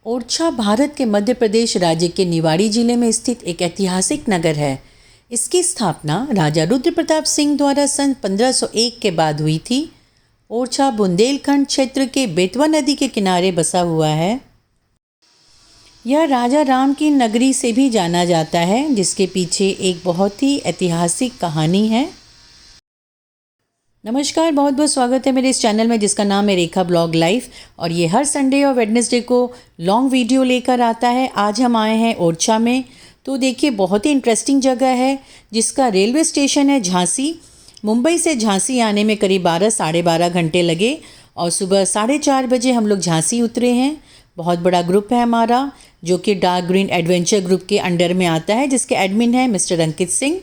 ओरछा भारत के मध्य प्रदेश राज्य के निवाड़ी जिले में स्थित एक ऐतिहासिक नगर है। इसकी स्थापना राजा रुद्र प्रताप सिंह द्वारा सन 1501 के बाद हुई थी। ओरछा बुंदेलखंड क्षेत्र के बेतवा नदी के किनारे बसा हुआ है। यह राजा राम की नगरी से भी जाना जाता है, जिसके पीछे एक बहुत ही ऐतिहासिक कहानी है। नमस्कार, बहुत बहुत स्वागत है मेरे इस चैनल में जिसका नाम है रेखा ब्लॉग लाइफ, और ये हर संडे और वेडनेसडे को लॉन्ग वीडियो लेकर आता है। आज हम आए हैं ओरछा में। तो देखिए, बहुत ही इंटरेस्टिंग जगह है जिसका रेलवे स्टेशन है झांसी। मुंबई से झांसी आने में करीब 12 साढ़े 12 घंटे लगे और सुबह 4:30 बजे हम लोग झांसी उतरे हैं। बहुत बड़ा ग्रुप है हमारा, जो कि डार्क ग्रीन एडवेंचर ग्रुप के अंडर में आता है, जिसके एडमिन है मिस्टर अंकित सिंह।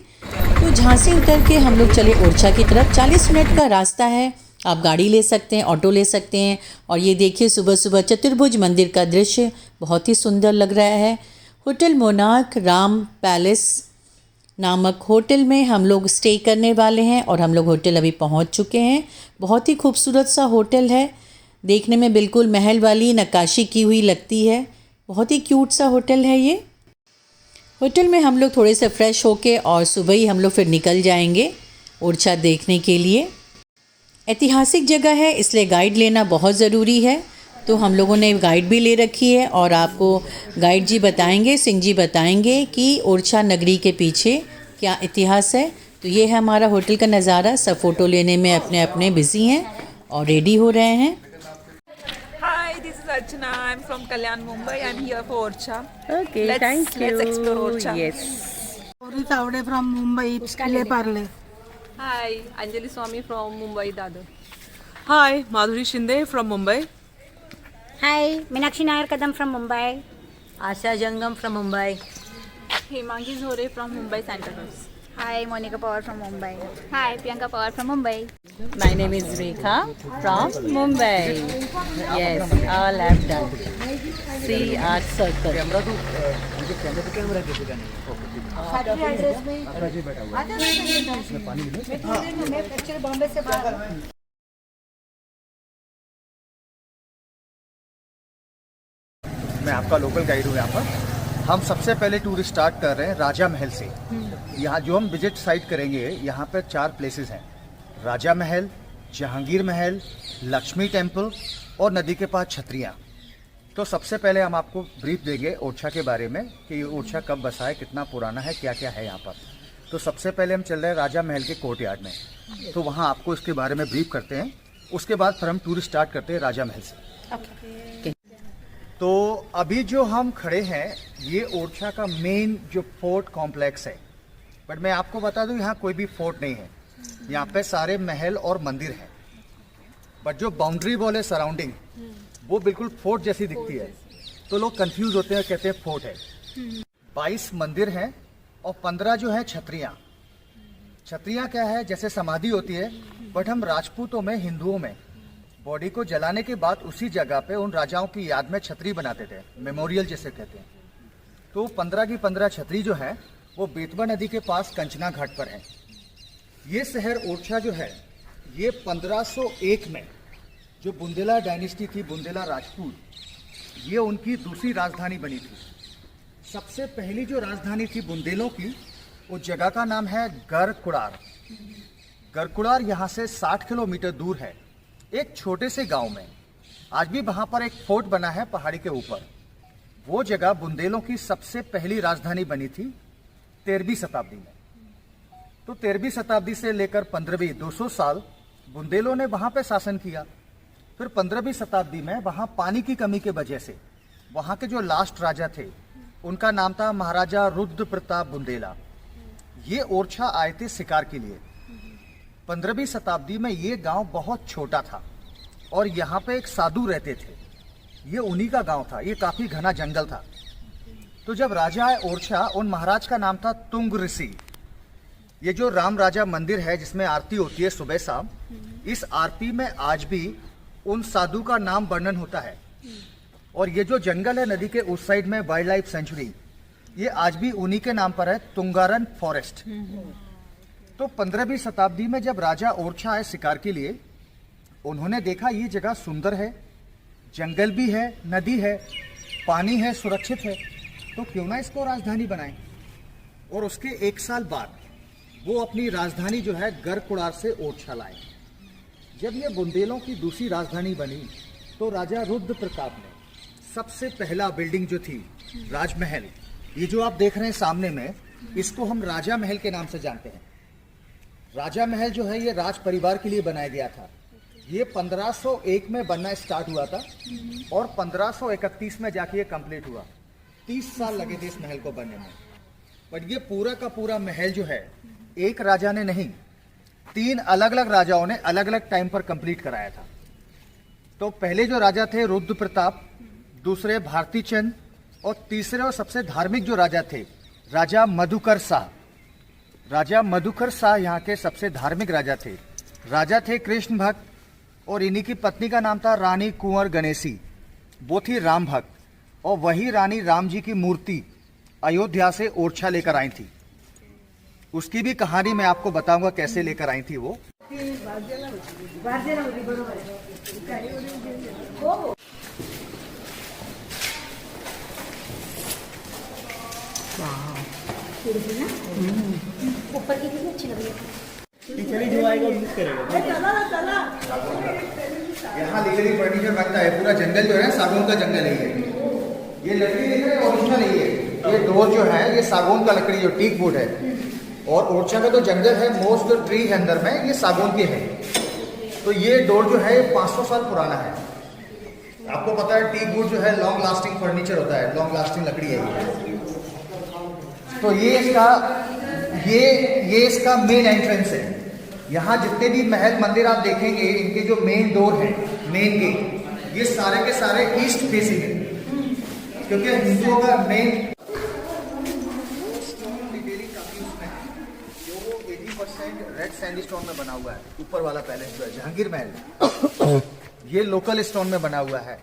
तो झांसी उतर के हम लोग चले ओरछा की तरफ। 40 मिनट का रास्ता है। आप गाड़ी ले सकते हैं, ऑटो ले सकते हैं। और ये देखिए, सुबह सुबह चतुर्भुज मंदिर का दृश्य बहुत ही सुंदर लग रहा है। होटल मोनार्क राम पैलेस नामक होटल में हम लोग स्टे करने वाले हैं और हम लोग होटल अभी पहुंच चुके हैं। बहुत ही खूबसूरत सा होटल है, देखने में बिल्कुल महल वाली नक्काशी की हुई लगती है। बहुत ही क्यूट सा होटल है ये। होटल में हम लोग थोड़े से फ्रेश होके और सुबह ही हम लोग फिर निकल जाएंगे ओरछा देखने के लिए। ऐतिहासिक जगह है, इसलिए गाइड लेना बहुत ज़रूरी है। तो हम लोगों ने गाइड भी ले रखी है और आपको गाइड जी बताएंगे, सिंह जी बताएंगे कि ओरछा नगरी के पीछे क्या इतिहास है। तो ये है हमारा होटल का नज़ारा। सब फ़ोटो लेने में अपने अपने बिज़ी हैं और रेडी हो रहे हैं। This is Archana. I'm from Kalyan, Mumbai. I'm here for Orcha. Okay, Let's explore Orcha. Yes. Boris Avde from Mumbai, Le Parle. Hi, Anjali Swami from Mumbai, Dadar. Hi, Madhuri Shinde from Mumbai. Hi, Meenakshi Nair Kadam from Mumbai. आशा जंगम from Mumbai. Himangi Zore from Mumbai, Santa Cruz. Hi, Monica Pawar from Mumbai. Hi, Priyanka Pawar from Mumbai. My name is Rekha from Mumbai. Yes, all have done. See art circle. Bombay से बाहर। मैं आपका local guide हूँ यहाँ पर। हम सबसे पहले टूर स्टार्ट कर रहे हैं राजा महल से। यहाँ जो हम विजिट साइट करेंगे, यहाँ पर 4 प्लेसेस हैं। राजा महल, जहांगीर महल, लक्ष्मी टेम्पल और नदी के पास छतरियाँ। तो सबसे पहले हम आपको ब्रीफ देंगे ओरछा के बारे में कि ओरछा कब बसा है, कितना पुराना है, क्या क्या है यहाँ पर। तो सबसे पहले हम चल रहे हैं राजा महल के कोर्टयार्ड में। तो वहाँ आपको इसके बारे में ब्रीफ करते हैं। उसके बाद फिर हम टूर स्टार्ट करते हैं राजा महल से। तो अभी जो हम खड़े हैं, ये ओरछा का मेन जो फोर्ट कॉम्प्लेक्स है। बट मैं आपको बता दूं, यहाँ कोई भी फोर्ट नहीं है। यहाँ पे सारे महल और मंदिर हैं। बट जो बाउंड्री वॉल है सराउंडिंग, वो बिल्कुल फोर्ट जैसी दिखती है। तो लोग कंफ्यूज होते हैं, कहते हैं फोर्ट है। 22 मंदिर हैं और 15 जो है छतरियाँ। छतरियाँ क्या है? जैसे समाधि होती है, बट हम राजपूतों में, हिंदुओं में बॉडी को जलाने के बाद उसी जगह पे उन राजाओं की याद में छतरी बनाते थे, मेमोरियल जैसे कहते हैं। तो 15 की 15 छतरी जो है वो बेतवा नदी के पास कंचना घाट पर है। ये शहर ओरछा जो है, ये 1501 में जो बुंदेला डायनेस्टी थी, बुंदेला राजपूत, ये उनकी दूसरी राजधानी बनी थी। सबसे पहली जो राजधानी थी बुंदेलों की, उस जगह का नाम है गढ़कुड़ार। गढ़कुड़ार यहाँ से 60 किलोमीटर दूर है, एक छोटे से गांव में। आज भी वहां पर एक फोर्ट बना है पहाड़ी के ऊपर। वो जगह बुंदेलों की सबसे पहली राजधानी बनी थी 13वीं शताब्दी में। तो 13वीं शताब्दी से लेकर 15वीं 200 साल बुंदेलों ने वहां पे शासन किया। फिर 15वीं शताब्दी में वहां पानी की कमी के वजह से वहां के जो लास्ट राजा थे, उनका नाम था महाराजा रुद्र प्रताप बुंदेला। ये ओरछा आए थे शिकार के लिए। 15वीं शताब्दी में ये गांव बहुत छोटा था और यहाँ पे एक साधु रहते थे। ये उन्हीं का गांव था। ये काफी घना जंगल था। तो जब राजा आए ओरछा, उन महाराज का नाम था तुंग ऋषि। ये जो राम राजा मंदिर है जिसमें आरती होती है सुबह शाम, इस आरती में आज भी उन साधु का नाम वर्णन होता है। और ये जो जंगल है नदी के उस साइड में वाइल्ड लाइफ सेंचुरी, ये आज भी उन्हीं के नाम पर है, तुंगारन फॉरेस्ट। तो 15वीं शताब्दी में जब राजा ओरछा आए शिकार के लिए, उन्होंने देखा ये जगह सुंदर है, जंगल भी है, नदी है, पानी है, सुरक्षित है, तो क्यों ना इसको राजधानी बनाएं। और उसके 1 साल बाद वो अपनी राजधानी जो है गढ़कुड़ार से ओरछा लाए। जब ये बुंदेलों की दूसरी राजधानी बनी तो राजा रुद्र प्रताप ने सबसे पहला बिल्डिंग जो थी राजमहल, ये जो आप देख रहे हैं सामने में, इसको हम राजा महल के नाम से जानते हैं। राजा महल जो है ये राज परिवार के लिए बनाया गया था। ये 1501 में बनना स्टार्ट हुआ था और 1531 में जाके ये कंप्लीट हुआ। 30 साल लगे थे इस महल को बनने में। बट ये पूरा का पूरा महल जो है एक राजा ने नहीं, 3 अलग अलग राजाओं ने अलग अलग टाइम पर कंप्लीट कराया था। तो पहले जो राजा थे रुद्र प्रताप, दूसरे भारती चंद और तीसरे और सबसे धार्मिक जो राजा थे राजा मधुकर शाह। राजा मधुकर शाह यहाँ के सबसे धार्मिक राजा थे। राजा थे कृष्ण भक्त और इन्हीं की पत्नी का नाम था रानी कुंवर गणेशी। वो थी राम भक्त और वही रानी राम जी की मूर्ति अयोध्या से ओरछा लेकर आई थी। उसकी भी कहानी मैं आपको बताऊंगा कैसे लेकर आई थी वो। ऊपर की कितनी अच्छी लग रही है। यहाँ लीगली फर्नीचर बनता है। पूरा जंगल जो है सागौन का जंगल है। ये लकड़ी देख रहे हैं, ओरिजिनल है ये डोर जो है ये सागौन का लकड़ी जो टीक वुड है। और ओरछा का जो जंगल है, मोस्ट जो ट्री है अंदर में, ये सागौन के है। तो ये डोर जो है 500 साल पुराना है। आपको पता है टीक वुड जो है लॉन्ग लास्टिंग फर्नीचर होता है, लॉन्ग लास्टिंग लकड़ी है ये। तो ये इसका मेन एंट्रेंस है। यहाँ जितने भी महल मंदिर आप देखेंगे, इनके जो मेन डोर है, मेन गेट, ये सारे के सारे ईस्ट फेसिंग है, क्योंकि हिंदुओं का मेन डिटेलिंग काफी उसमें है। जो 80% रेड सैंडस्टोन में बना हुआ है। ऊपर वाला पैलेस जो है जहांगीर महल, ये लोकल स्टोन में बना हुआ है।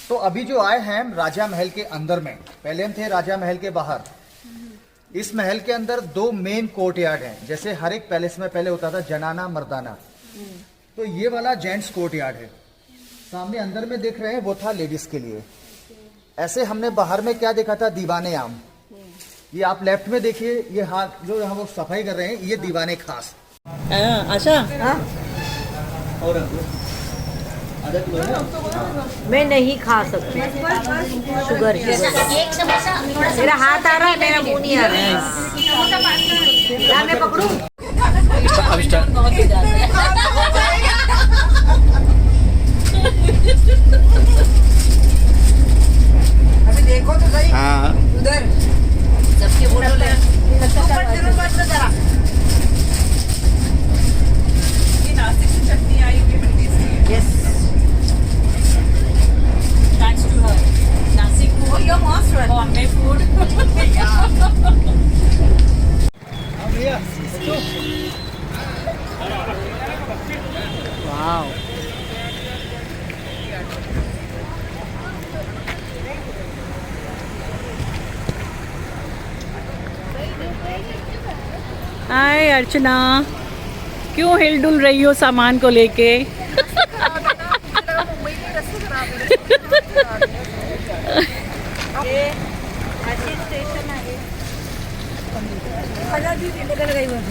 तो अभी जो आए हैं हम राजा महल के अंदर में, पहले हम थे राजा महल के बाहर। इस महल के अंदर 2 मेन कोर्टयार्ड हैं। जैसे हर एक पैलेस में पहले होता था जनाना मर्दाना, तो ये वाला जेंट्स कोर्टयार्ड है। सामने अंदर में देख रहे हैं वो था लेडीज के लिए। ऐसे हमने बाहर में क्या देखा था, दीवाने आम। ये आप लेफ्ट में देखिए, ये हाथ जो यहाँ वो सफाई कर रहे हैं, ये दीवाने खास। आशा और मैं नहीं खा सकती शुगर एक समोसा थोड़ा सा मेरा हाथ आ रहा है, मेरा मुंह नहीं आ रहा है। क्या मैं पकड़ूं? अभी देखो तो सही। हाँ उधर सबके फोटो ले। ये नासिक से चटनी आई हुई बड़ी टेस्टी है। Yes Thanks to her. Nasi food. Oh, you're most right. Bombay food. Wow, hi Archana, क्यों हिलडुल रही हो सामान को लेके?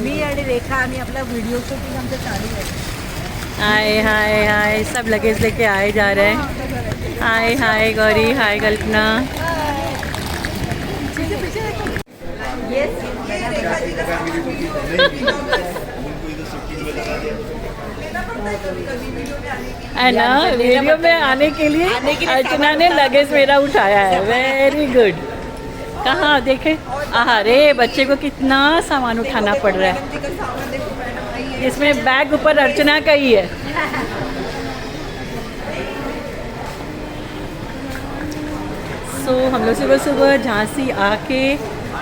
मी आणि रेखा आणि आपला व्हिडिओ शूटिंग आमचं चालू आहे। हाय हाय हाय, सब लगेज लेके आए जा रहे हैं। हाय हाय गौरी, हाय कल्पना। है ना, वीडियो में आने के लिए अर्चना ने लगेज मेरा उठाया है। Very good. कहाँ देखे, अरे बच्चे को कितना सामान उठाना पड़ रहा है। इसमें बैग ऊपर अर्चना का ही है। सो हम लोग सुबह सुबह झांसी आके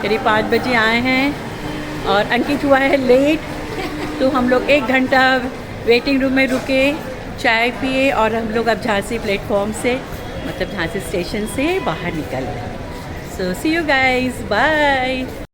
करीब 5 बजे आए हैं और अंकित हुआ है लेट, तो हम लोग 1 घंटा वेटिंग रूम में रुके, चाय पिए और हम लोग अब झांसी प्लेटफॉर्म से, मतलब झांसी स्टेशन से बाहर निकल गए। सो सी यू गाइस, बाय।